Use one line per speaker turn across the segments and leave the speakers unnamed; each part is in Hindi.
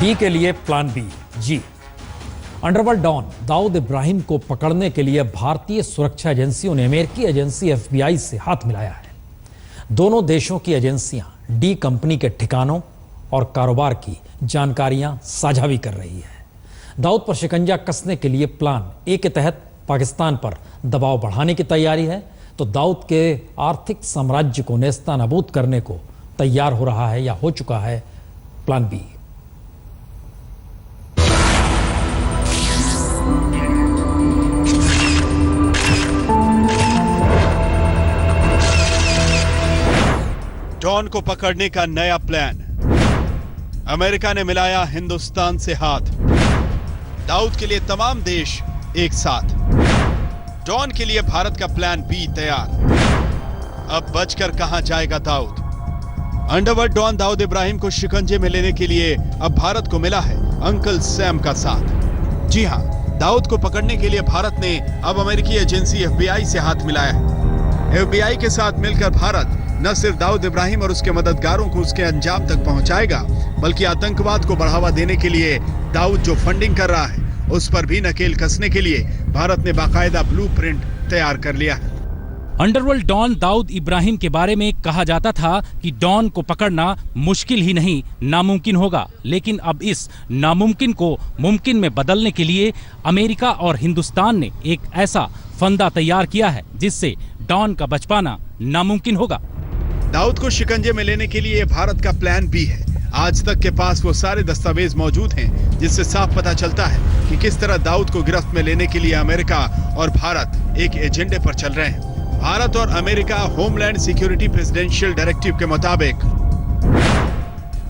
डी के लिए प्लान बी। जी, अंडरवर्ल्ड डॉन दाऊद इब्राहिम को पकड़ने के लिए भारतीय सुरक्षा एजेंसियों ने अमेरिकी एजेंसी FBI से हाथ मिलाया है। दोनों देशों की एजेंसियां डी कंपनी के ठिकानों और कारोबार की जानकारियां साझा भी कर रही है। दाऊद पर शिकंजा कसने के लिए प्लान ए के तहत पाकिस्तान पर दबाव बढ़ाने की तैयारी है, तो दाऊद के आर्थिक साम्राज्य को नेस्तनाबूद करने को तैयार हो रहा है या हो चुका है प्लान बी।
डॉन को पकड़ने का नया प्लान। अमेरिका ने मिलाया हिंदुस्तान से हाथ। दाऊद के लिए तमाम देश एक साथ। डॉन के लिए भारत का प्लान बी तैयार। अब बचकर कहां जाएगा दाऊद? अंडरवर्ल्ड डॉन दाऊद इब्राहिम को शिकंजे में लेने के लिए अब भारत को मिला है अंकल सैम का साथ। जी हां, दाऊद को पकड़ने के लिए भारत ने अब अमेरिकी एजेंसी FBI से हाथ मिलाया है। FBI के साथ मिलकर भारत न सिर्फ दाऊद इब्राहिम और उसके मददगारों को उसके अंजाम तक पहुंचाएगा, बल्कि आतंकवाद को बढ़ावा देने के लिए दाऊद जो फंडिंग कर रहा है उस पर भी नकेल कसने के लिए भारत ने बाकायदा ब्लूप्रिंट तैयार कर लिया है।
अंडरवर्ल्ड डॉन दाऊद इब्राहिम के बारे में कहा जाता था कि डॉन को पकड़ना मुश्किल ही नहीं नामुमकिन होगा, लेकिन अब इस नामुमकिन को मुमकिन में बदलने के लिए अमेरिका और हिंदुस्तान ने एक ऐसा फंदा तैयार किया है जिससे डॉन का बच पाना नामुमकिन होगा।
दाऊद को शिकंजे में लेने के लिए भारत का प्लान बी है। आज तक के पास वो सारे दस्तावेज मौजूद हैं जिससे साफ पता चलता है कि किस तरह दाऊद को गिरफ्त में लेने के लिए अमेरिका और भारत एक एजेंडे पर चल रहे हैं। भारत और America homeland security presidential directive के मुताबिक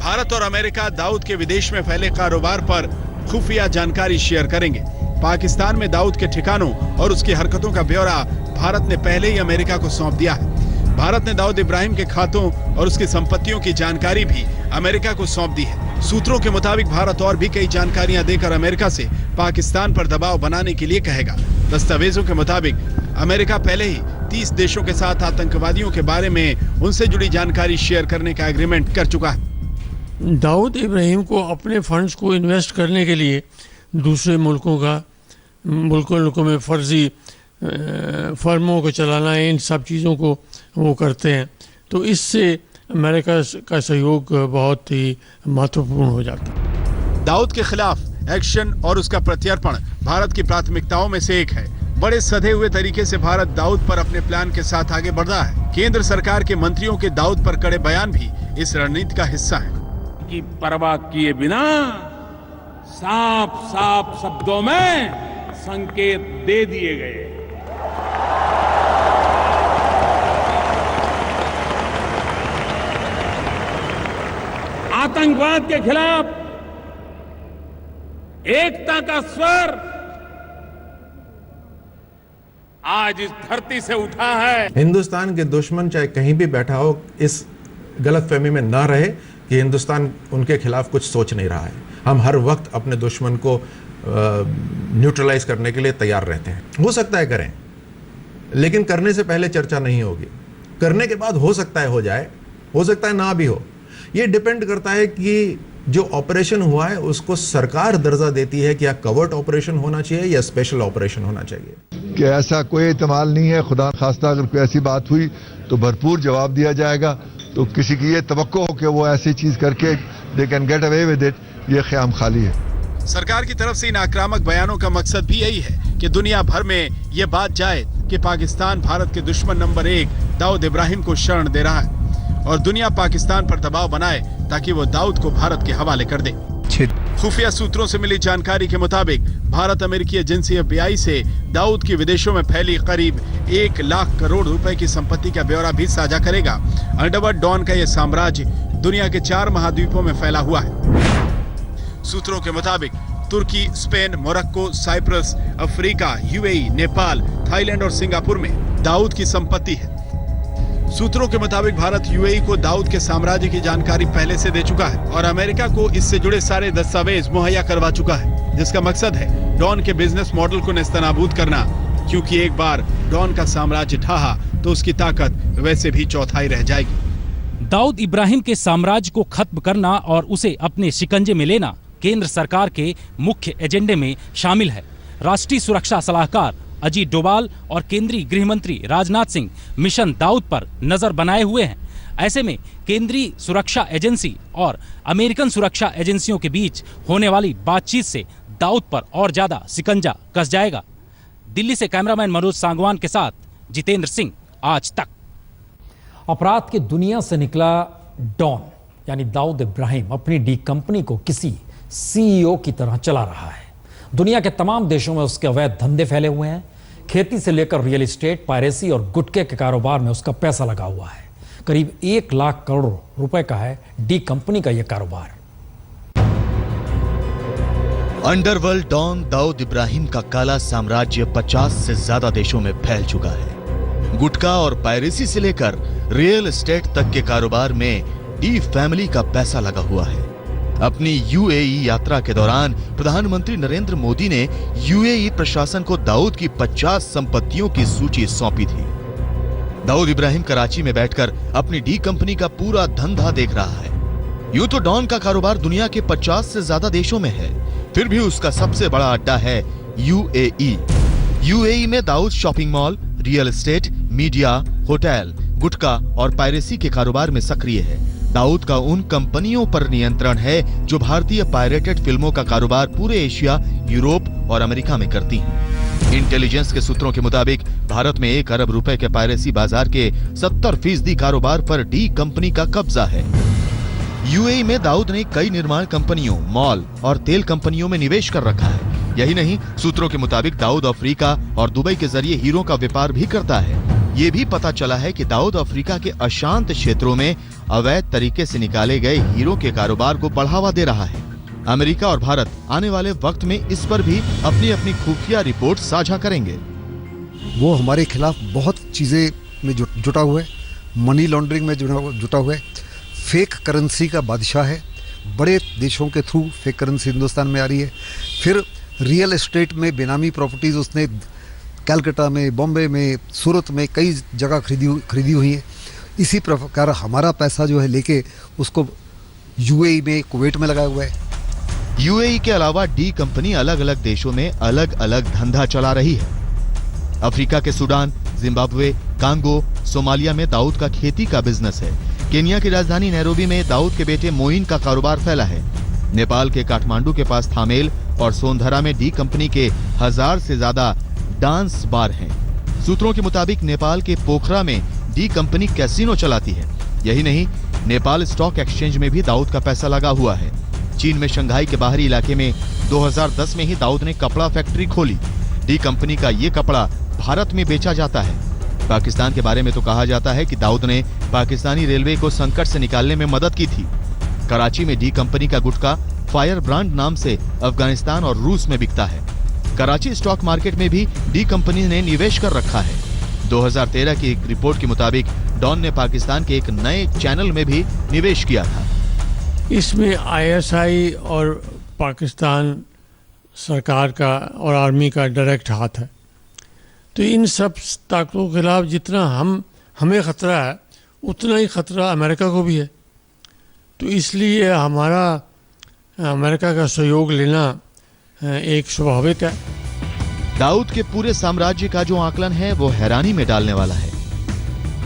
भारत और अमेरिका दाऊद के विदेश में फैले कारोबार पर खुफिया जानकारी शेयर करेंगे। पाकिस्तान में दाऊद के ठिकानों और उसकी हरकतों का ब्यौरा भारत ने पहले ही अमेरिका को सौंप दिया है। भारत ने दाऊद इब्राहिम के खातों और उसकी संपत्तियों की जानकारी भी अमेरिका को सौंप दी है। सूत्रों के मुताबिक भारत और भी कई जानकारियां देकर अमेरिका से पाकिस्तान पर दबाव बनाने के लिए कहेगा। दस्तावेजों के मुताबिक अमेरिका पहले ही 30 देशों के साथ आतंकवादियों के बारे में उनसे जुड़ी जानकारी शेयर करने का एग्रीमेंट कर चुका है।
दाऊद इब्राहिम को अपने फंड्स को इन्वेस्ट करने के लिए दूसरे मुल्कों में फर्जी फर्मों को चलाना है, इन सब चीज़ों को वो करते हैं, तो इससे अमेरिका का सहयोग बहुत ही महत्वपूर्ण हो जाता है।
दाऊद के खिलाफ एक्शन और उसका प्रत्यर्पण भारत की प्राथमिकताओं में से एक है। बड़े सधे हुए तरीके से भारत दाऊद पर अपने प्लान के साथ आगे बढ़ रहा है। केंद्र सरकार के मंत्रियों के दाऊद पर कड़े बयान भी इस रणनीति का हिस्सा है।
की परवाह किए बिना साफ साफ शब्दों में संकेत दे दिए गए। आतंकवाद के खिलाफ एकता का स्वर आज इस धरती से उठा है।
हिंदुस्तान के दुश्मन चाहे कहीं भी बैठा हो, इस गलतफहमी में ना रहे कि हिंदुस्तान उनके खिलाफ कुछ सोच नहीं रहा है। हम हर वक्त अपने दुश्मन को न्यूट्रलाइज करने के लिए तैयार रहते हैं। हो सकता है करें, लेकिन करने से पहले चर्चा नहीं होगी। करने के बाद हो सकता है हो जाए, हो सकता है ना भी हो। ये डिपेंड करता है कि जो ऑपरेशन हुआ है उसको सरकार दर्जा देती है कि या कवर्ट ऑपरेशन होना चाहिए या स्पेशल ऑपरेशन होना चाहिए।
कि ऐसा कोई एहतमाल नहीं है, खुदा खास्ता अगर कोई ऐसी बात हुई तो भरपूर जवाब दिया जाएगा। तो किसी की ये तवक्को हो कि वो ऐसी चीज करके they can get away with it, ये ख्याम खाली है।
सरकार की तरफ से इन आक्रामक बयानों का मकसद भी यही है कि दुनिया भर में ये बात जाए कि पाकिस्तान भारत के दुश्मन नंबर 1 दाऊद इब्राहिम को शरण दे रहा है और दुनिया पाकिस्तान पर दबाव बनाए ताकि वो दाऊद को भारत के हवाले कर दे। खुफिया सूत्रों से मिली जानकारी के मुताबिक भारत अमेरिकी एजेंसी FBI से दाऊद की विदेशों में फैली करीब 1 लाख करोड़ रुपए की संपत्ति का ब्यौरा भी साझा करेगा। अंडरवर्ल्ड डॉन का यह साम्राज्य दुनिया के 4 महाद्वीपों में फैला हुआ है। सूत्रों के मुताबिक तुर्की, Spain, Morocco, Cyprus, Africa, UAE, Nepal, Thailand और सिंगापुर में दाऊद की संपत्ति है। सूत्रों के मुताबिक भारत UAE को दाऊद के साम्राज्य की जानकारी पहले से दे चुका है और अमेरिका को इससे जुड़े सारे दस्तावेज मुहैया करवा चुका है, जिसका मकसद है डॉन के बिजनेस मॉडल को नेस्तनाबूद करना। क्योंकि एक बार डॉन का साम्राज्य ढहा तो उसकी ताकत वैसे भी चौथाई रह जाएगी।
दाऊद इब्राहिम के साम्राज्य को खत्म करना और उसे अपने शिकंजे में लेना केंद्र सरकार के मुख्य एजेंडे में शामिल है। राष्ट्रीय सुरक्षा सलाहकार अजीत डोभाल और केंद्रीय गृह मंत्री राजनाथ सिंह मिशन दाऊद पर नजर बनाए हुए हैं। ऐसे में केंद्रीय सुरक्षा एजेंसी और अमेरिकन सुरक्षा एजेंसियों के बीच होने वाली बातचीत से दाऊद पर और ज्यादा शिकंजा कस जाएगा। दिल्ली से कैमरामैन मनोज सांगवान के साथ जितेंद्र सिंह, आज तक।
अपराध की दुनिया से निकला डॉन यानी दाऊद इब्राहिम अपनी डी कंपनी को किसी सीईओ की तरह चला रहा है। दुनिया के तमाम देशों में उसके अवैध धंधे फैले हुए हैं। खेती से लेकर रियल एस्टेट, पायरेसी और गुटखे के कारोबार में उसका पैसा लगा हुआ है। करीब 1 लाख करोड़ रुपए का है डी कंपनी का यह कारोबार।
अंडरवर्ल्ड डॉन दाऊद इब्राहिम का काला साम्राज्य 50 से ज्यादा देशों में फैल चुका है। गुटखा और पायरेसी से लेकर रियल एस्टेट तक के कारोबार में डी फैमिली का पैसा लगा हुआ है। अपनी यूएई यात्रा के दौरान प्रधानमंत्री नरेंद्र मोदी ने यूएई प्रशासन को दाऊद की 50 संपत्तियों की सूची सौंपी थी। दाऊद इब्राहिम कराची में बैठकर अपनी डी कंपनी का पूरा धंधा देख रहा है। यूं तो डॉन का कारोबार दुनिया के 50 से ज्यादा देशों में है, फिर भी उसका सबसे बड़ा अड्डा है यूएई। यूएई में Dawood shopping mall, real estate, media, hotel, gutkha और पायरेसी के कारोबार में सक्रिय है। दाऊद का उन कंपनियों पर नियंत्रण है जो भारतीय पायरेटेड फिल्मों का कारोबार पूरे एशिया, यूरोप और अमेरिका में करती हैं। इंटेलिजेंस के सूत्रों के मुताबिक भारत में 1 अरब रुपए के पायरेसी बाजार के 70% कारोबार पर डी कंपनी का कब्जा है। यूएई में दाऊद ने कई निर्माण कंपनियों, मॉल और तेल कंपनियों में निवेश कर रखा है। यही नहीं, सूत्रों के मुताबिक दाऊद अफ्रीका और दुबई के जरिए हीरो का व्यापार भी करता है। ये भी पता चला है कि दाऊद अफ्रीका के अशांत क्षेत्रों में अवैध तरीके से निकाले गए हीरो के कारोबार को बढ़ावा दे रहा है। अमेरिका और भारत आने वाले वक्त में इस पर भी अपनी अपनी खुफिया रिपोर्ट साझा करेंगे।
वो हमारे खिलाफ बहुत चीजें में जुटा हुआ है, मनी लॉन्ड्रिंग में जुटा हुआ है, फेक करेंसी का बादशाह है। बड़े देशों के थ्रू फेक करेंसी हिंदुस्तान में आ रही है। फिर रियल एस्टेट में बेनामी प्रॉपर्टीज उसने कलकत्ता में, बॉम्बे में, सूरत में कई जगह खरीदी हुई है। इसी प्रकार हमारा पैसा जो है लेके उसको यूएई में, कुवैत में लगाया हुआ है।
यूएई के अलावा डी कंपनी अलग अलग देशों में अलग अलग धंधा चला रही है। अफ्रीका के सूडान, जिम्बाब्वे, कांगो, सोमालिया में दाऊद का खेती का बिजनेस है। केन्या की राजधानी नैरोबी में दाऊद के बेटे मोइन का कारोबार फैला है। नेपाल के काठमांडू के पास थामेल और सोनधरा में डी कंपनी के 1000 से ज्यादा डांस बार हैं। सूत्रों के मुताबिक नेपाल के पोखरा में डी कंपनी कैसीनो चलाती है। यही नहीं, नेपाल स्टॉक एक्सचेंज में भी दाऊद का पैसा लगा हुआ है। चीन में शंघाई के बाहरी इलाके में 2010 में ही दाऊद ने कपड़ा फैक्ट्री खोली। डी कंपनी का ये कपड़ा भारत में बेचा जाता है। पाकिस्तान के बारे में तो कहा जाता है कि दाऊद ने पाकिस्तानी रेलवे को संकट से निकालने में मदद की थी। कराची में डी कंपनी का गुटखा फायर ब्रांड नाम से अफगानिस्तान और रूस में बिकता है। कराची स्टॉक मार्केट में भी डी कंपनी ने निवेश कर रखा है। 2013 की एक रिपोर्ट के मुताबिक डॉन ने पाकिस्तान के एक नए चैनल में भी निवेश किया था।
इसमें आईएसआई और पाकिस्तान सरकार का और आर्मी का डायरेक्ट हाथ है। तो इन सब ताकतों के खिलाफ जितना हमें खतरा है, उतना ही खतरा अमेरिका को भी है। तो इसलिए हमारा अमेरिका का सहयोग लेना एक स्वाभाविक है।
दाऊद के पूरे साम्राज्य का जो आकलन है वो हैरानी में डालने वाला है।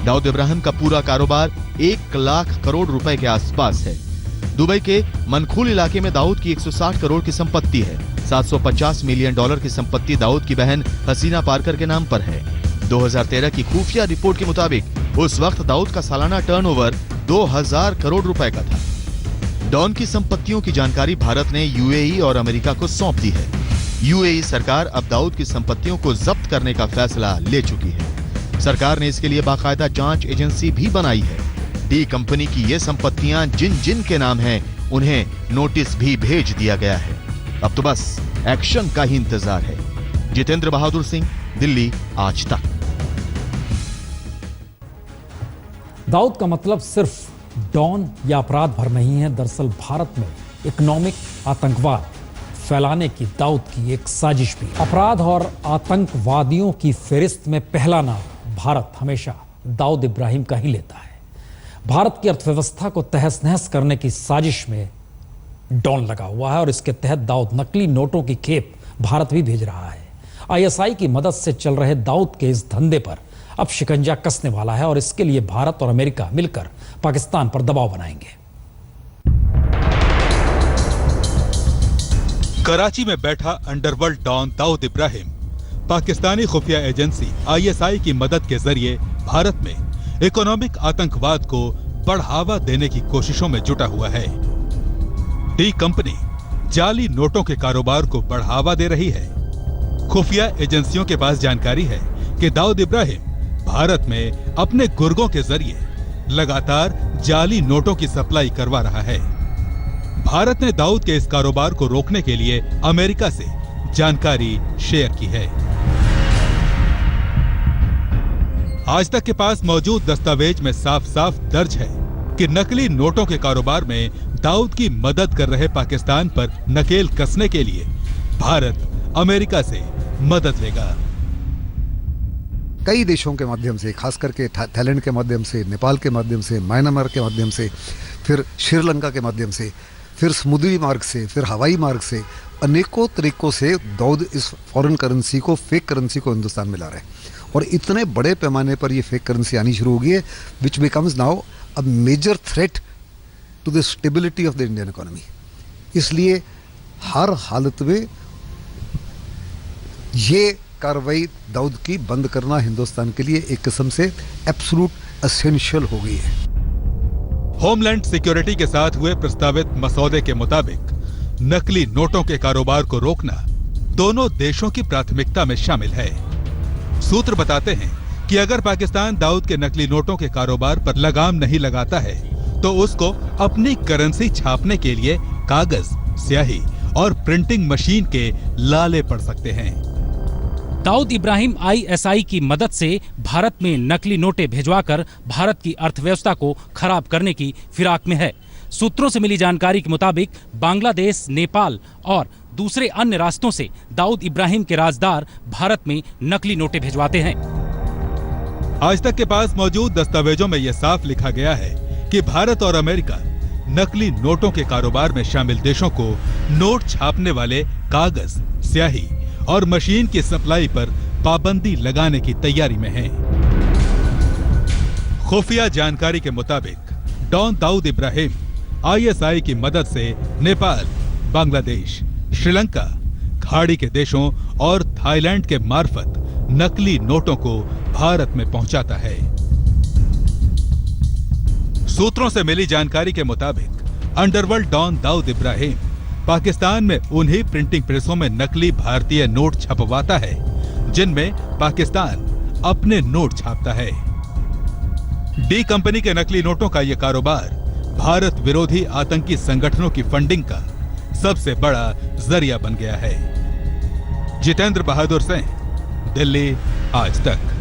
दाऊद इब्राहिम का पूरा कारोबार 1 लाख करोड़ रुपए के आसपास है। दुबई के मनखूल इलाके में दाऊद की 160 करोड़ की संपत्ति है। 750 मिलियन डॉलर की संपत्ति दाऊद की बहन हसीना पार्कर के नाम पर है। 2013 की खुफिया रिपोर्ट के मुताबिक उस वक्त दाऊद का सालाना टर्नओवर 2000 करोड़ रुपए का था। डॉन की संपत्तियों की जानकारी भारत ने यूएई और अमेरिका को सौंप दी है। यूएई सरकार अब दाऊद की संपत्तियों को जब्त करने का फैसला ले चुकी है। सरकार ने इसके लिए बाकायदा जांच एजेंसी भी बनाई है। डी कंपनी की ये संपत्तियां जिन के नाम हैं, उन्हें नोटिस भी भेज दिया गया है। अब तो बस एक्शन का ही इंतजार है। जितेंद्र बहादुर सिंह, दिल्ली, आज तक।
दाऊद का मतलब सिर्फ डॉन या अपराध भर नहीं है। दरअसल भारत में इकोनॉमिक आतंकवाद फैलाने की दाऊद की एक साजिश भी। अपराध और आतंकवादियों की फहरिस्त में पहला नाम भारत हमेशा दाऊद इब्राहिम का ही लेता है। भारत की अर्थव्यवस्था को तहस नहस करने की साजिश में डॉन लगा हुआ है और इसके तहत दाऊद नकली नोटों की खेप भारत भी भेज रहा है। आईएसआई की मदद से चल रहे दाऊद के इस धंधे पर अब शिकंजा कसने वाला है और इसके लिए भारत और अमेरिका मिलकर पाकिस्तान पर दबाव बनाएंगे।
कराची में बैठा अंडरवर्ल्ड डॉन दाऊद इब्राहिम पाकिस्तानी खुफिया एजेंसी आईएसआई की मदद के जरिए भारत में इकोनॉमिक आतंकवाद को बढ़ावा देने की कोशिशों में जुटा हुआ है। डी कंपनी जाली नोटों के कारोबार को बढ़ावा दे रही है। खुफिया एजेंसियों के पास जानकारी है कि दाऊद इब्राहिम भारत में अपने गुर्गों के जरिए लगातार जाली नोटों की सप्लाई करवा रहा है। भारत ने दाऊद के इस कारोबार को रोकने के लिए अमेरिका से जानकारी शेयर की है। आज तक के पास मौजूद दस्तावेज में साफ साफ दर्ज है कि नकली नोटों के कारोबार में दाऊद की मदद कर रहे पाकिस्तान पर नकेल कसने के लिए भारत अमेरिका से मदद लेगा।
कई देशों के माध्यम से, खास करके थाईलैंड के माध्यम से, नेपाल के माध्यम से, म्यांमार के माध्यम से, फिर श्रीलंका के माध्यम से, फिर समुद्री मार्ग से, फिर हवाई मार्ग से, अनेकों तरीकों से दाऊद इस फॉरेन करेंसी को, फेक करेंसी को हिंदुस्तान में ला रहे हैं और इतने बड़े पैमाने पर ये फेक करेंसी आनी शुरू हो गई है which becomes now a major threat to the stability of the Indian economy. इसलिए हर हालत में ये कार्रवाई दाऊद की बंद करना हिंदुस्तान के लिए एक किस्म से एब्सोल्यूट एसेंशियल हो गई है।
होमलैंड सिक्योरिटी के साथ हुए प्रस्तावित मसौदे के मुताबिक नकली नोटों के कारोबार को रोकना दोनों देशों की प्राथमिकता में शामिल है। सूत्र बताते हैं कि अगर पाकिस्तान दाऊद के नकली नोटों के कारोबार पर लगाम नहीं लगाता है तो उसको अपनी करेंसी छापने के लिए कागज, स्याही और प्रिंटिंग मशीन के लाले पड़ सकते हैं।
दाऊद इब्राहिम आईएसआई की मदद से भारत में नकली नोटें भिजवाकर भारत की अर्थव्यवस्था को खराब करने की फिराक में है। सूत्रों से मिली जानकारी के मुताबिक बांग्लादेश, नेपाल और दूसरे अन्य रास्तों से दाऊद इब्राहिम के राजदार भारत में नकली नोटें भिजवाते हैं।
आज तक के पास मौजूद दस्तावेजों में यह साफ लिखा गया है कि भारत और अमेरिका नकली नोटों के कारोबार में शामिल देशों को नोट छापने वाले कागज, स्याही और मशीन की सप्लाई पर पाबंदी लगाने की तैयारी में हैं। खुफिया जानकारी के मुताबिक डॉन दाऊद इब्राहिम आईएसआई की मदद से नेपाल, बांग्लादेश, श्रीलंका, खाड़ी के देशों और थाईलैंड के मार्फत नकली नोटों को भारत में पहुंचाता है। सूत्रों से मिली जानकारी के मुताबिक अंडरवर्ल्ड डॉन दाऊद इब्राहिम पाकिस्तान में उन्हीं प्रिंटिंग प्रेसों में नकली भारतीय नोट छपवाता है जिनमें पाकिस्तान अपने नोट छापता है। डी कंपनी के नकली नोटों का यह कारोबार भारत विरोधी आतंकी संगठनों की फंडिंग का सबसे बड़ा जरिया बन गया है। जितेंद्र बहादुर सिंह, दिल्ली, आज तक।